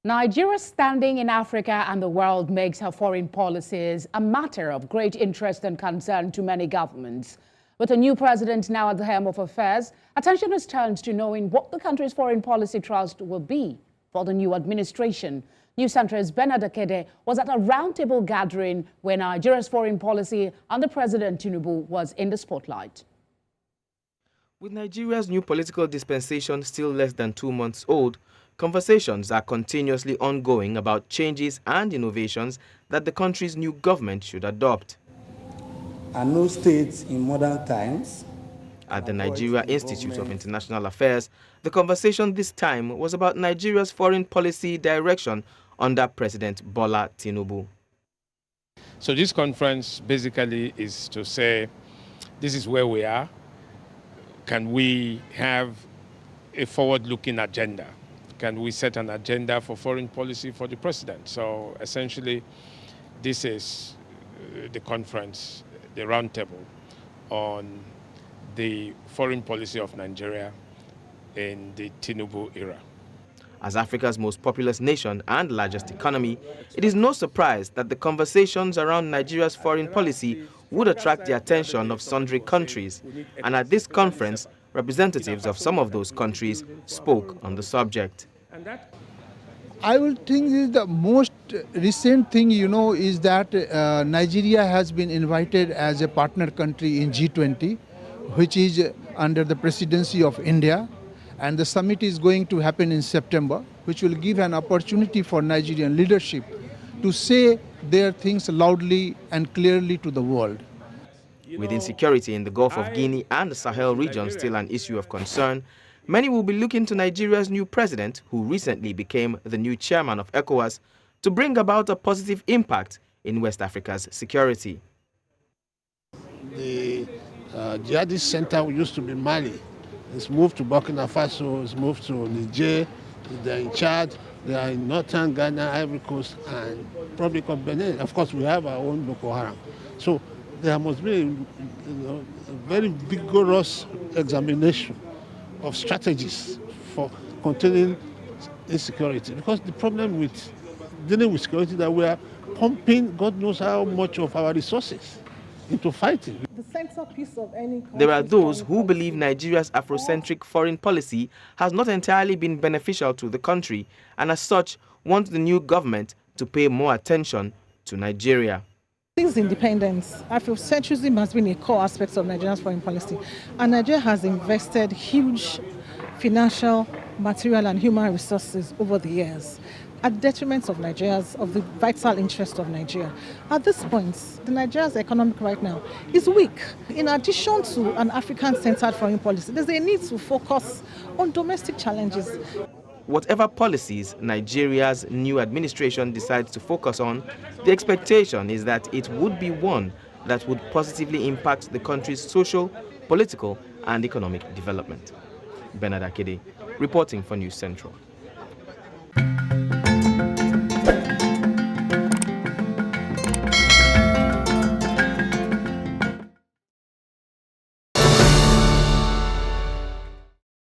Nigeria's standing in Africa and the world makes her foreign policies a matter of great interest and concern to many governments. With a new president now at the helm of affairs, attention is turned to knowing what the country's foreign policy thrust will be for the new administration. News Central's Akede was at a roundtable gathering where Nigeria's foreign policy under President Tinubu was in the spotlight. With Nigeria's new political dispensation still less than 2 months old, conversations are continuously ongoing about changes and innovations that the country's new government should adopt. And no states in modern times. At the Nigeria Institute of International Affairs, the conversation this time was about Nigeria's foreign policy direction under President Bola Tinubu. So this conference basically is to say, this is where we are. Can we have a forward-looking agenda? Can we set an agenda for foreign policy for the president? So essentially, this is the conference, the roundtable on the foreign policy of Nigeria in the Tinubu era. As Africa's most populous nation and largest economy, it is no surprise that the conversations around Nigeria's foreign policy would attract the attention of sundry countries. And at this conference, representatives of some of those countries spoke on the subject. I will think the most recent thing, is that Nigeria has been invited as a partner country in G20, which is under the presidency of India. And the summit is going to happen in September, which will give an opportunity for Nigerian leadership to say their things loudly and clearly to the world. With insecurity in the Gulf of Guinea and the Sahel region still an issue of concern, many will be looking to Nigeria's new president, who recently became the new chairman of ECOWAS, to bring about a positive impact in West Africa's security. The jihadist center used to be Mali. It's moved to Burkina Faso, it's moved to Niger, they're in Chad, they are in northern Ghana, Ivory Coast, and Republic of Benin. Of course, we have our own Boko Haram. So there must be a very vigorous examination of strategies for containing insecurity. Because the problem with dealing with security is that we are pumping God knows how much of our resources into fighting. The centerpiece of any There are those who believe Nigeria's Afrocentric foreign policy has not entirely been beneficial to the country and as such want the new government to pay more attention to Nigeria. Since independence, Afrocentrism has been a core aspect of Nigeria's foreign policy, and Nigeria has invested huge financial, material and human resources over the years at detriment of the vital interest of Nigeria. At this point, Nigeria's economic right now is weak. In addition to an African-centered foreign policy, there's a need to focus on domestic challenges. Whatever policies Nigeria's new administration decides to focus on, the expectation is that it would be one that would positively impact the country's social, political, and economic development. Akede, reporting for News Central.